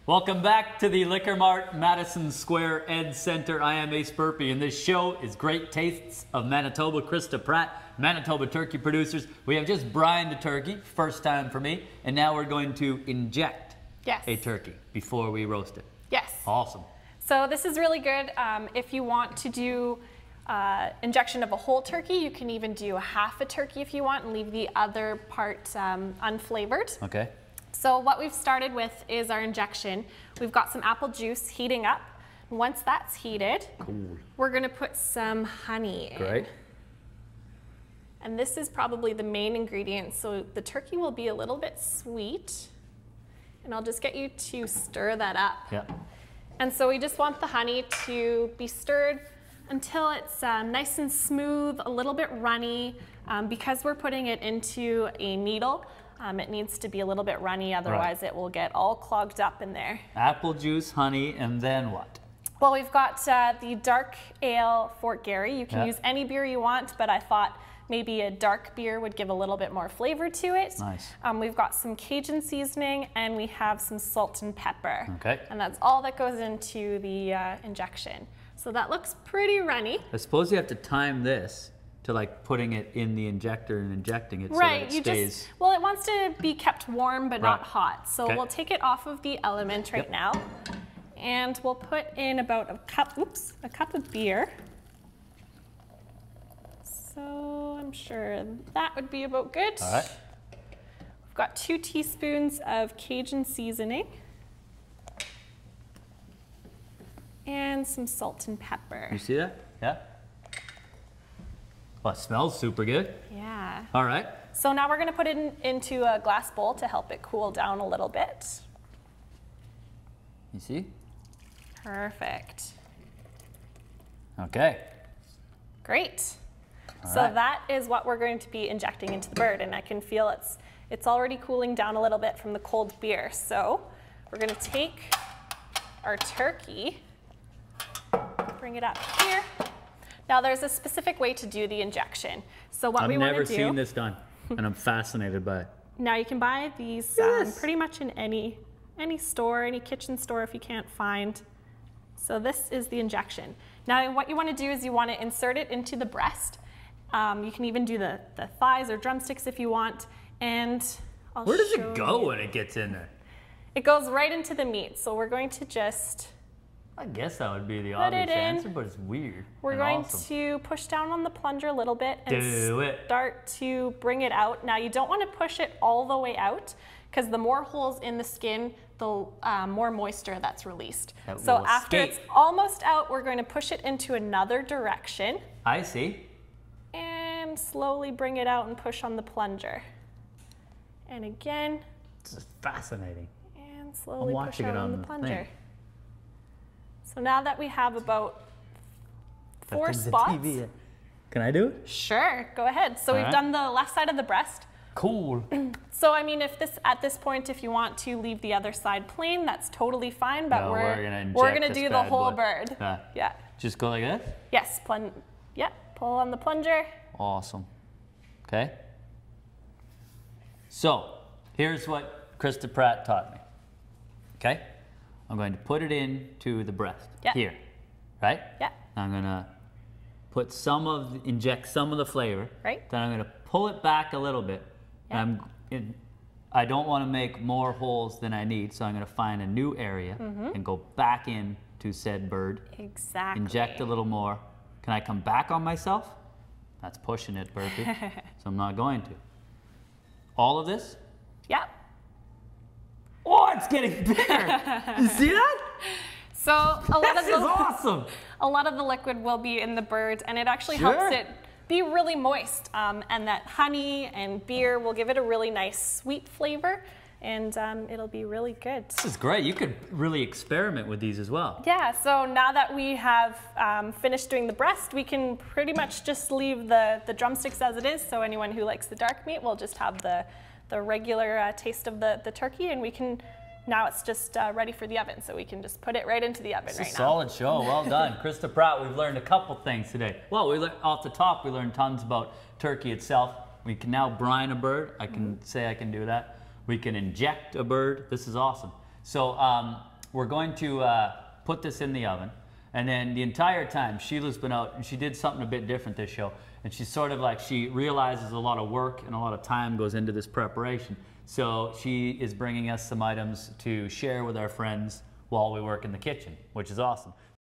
Welcome back to the Liquor Mart, Madison Square Ed Center. I am Ace Burpee, and this show is Great Tastes of Manitoba. Krista, Pratt, Manitoba Turkey Producers. We have just brined the turkey, first time for me, and now we're going to inject a turkey before we roast it. Yes. Awesome. So this is really good if you want to do injection of a whole turkey. You can even do half a turkey if you want and leave the other part unflavored. Okay. So what we've started with is our injection. We've got some apple juice heating up. Once that's heated, we're gonna put some honey in. Great. And this is probably the main ingredient, so the turkey will be a little bit sweet. And I'll just get you to stir that up. Yeah. And so we just want the honey to be stirred until it's nice and smooth, a little bit runny. Because we're putting it into a needle, it needs to be a little bit runny, otherwise it will get all clogged up in there. Apple juice, honey, and then what? Well, we've got the dark ale Fort Garry. You can use any beer you want, but I thought maybe a dark beer would give a little bit more flavor to it. Nice. We've got some Cajun seasoning, and we have some salt and pepper. Okay. And that's all that goes into the injection. So that looks pretty runny. I suppose you have to time this to like putting it in the injector and injecting it so Right, that it stays. well, it wants to be kept warm but not hot. So Okay. we'll take it off of the element right now, and we'll put in about a cup of beer. So I'm sure that would be about good. All right. We've got 2 teaspoons of Cajun seasoning and some salt and pepper. You see that? Yeah. Well, it smells super good. Yeah. All right. So now we're going to put it into a glass bowl to help it cool down a little bit. You see? Perfect. Okay. Great. All So right. that is what we're going to be injecting into the bird, and I can feel it's already cooling down a little bit from the cold beer. So we're going to take our turkey, bring it up here. Now there's a specific way to do the injection. So what we want to do... I've never seen this done, and I'm fascinated by it. Now you can buy these pretty much in any store, any kitchen store if you can't find. So this is the injection. Now what you want to do is you want to insert it into the breast. You can even do the thighs or drumsticks if you want. And Where does it go when it gets in there? It goes right into the meat. So we're going to just... I guess that would be the obvious answer, but it's weird. We're going to push down on the plunger a little bit and start to bring it out. Now you don't want to push it all the way out, because the more holes in the skin, the more moisture that's released. So after it's almost out, we're going to push it into another direction. I see. And slowly bring it out and push on the plunger. And again. This is fascinating. And slowly push out on the plunger. So now that we have about 4 spots. Can I do it? Sure, go ahead. So we've done the left side of the breast. Cool. So I mean, at this point, if you want to leave the other side plain, that's totally fine. But no, we're gonna do the whole bird. Yeah. Just go like this? Yes. Pull on the plunger. Awesome. Okay. So here's what Krista Pratt taught me. Okay. I'm going to put it into the breast here, right? Yeah. I'm gonna inject some of the flavor. Right. Then I'm gonna pull it back a little bit. Yeah. And I don't want to make more holes than I need, so I'm gonna find a new area and go back in to said bird. Exactly. Inject a little more. Can I come back on myself? That's pushing it, Burpee. So I'm not going to. All of this? Yeah. Oh, it's getting bigger. You see that? So This is awesome. A lot of the liquid will be in the bird, and it actually helps it be really moist. And that honey and beer will give it a really nice sweet flavor, and it'll be really good. This is great. You could really experiment with these as well. Yeah, so now that we have finished doing the breast, we can pretty much just leave the drumsticks as it is. So anyone who likes the dark meat will just have the regular taste of the turkey, and we can, now it's just ready for the oven, so we can just put it right into the oven right now. Solid show, well done. Krista Pratt, we've learned a couple things today. Well, off the top, we learned tons about turkey itself. We can now brine a bird. I can say I can do that. We can inject a bird. This is awesome. So we're going to put this in the oven. And then the entire time, Sheila's been out, and she did something a bit different this show. And she's sort of like, she realizes a lot of work and a lot of time goes into this preparation. So she is bringing us some items to share with our friends while we work in the kitchen, which is awesome.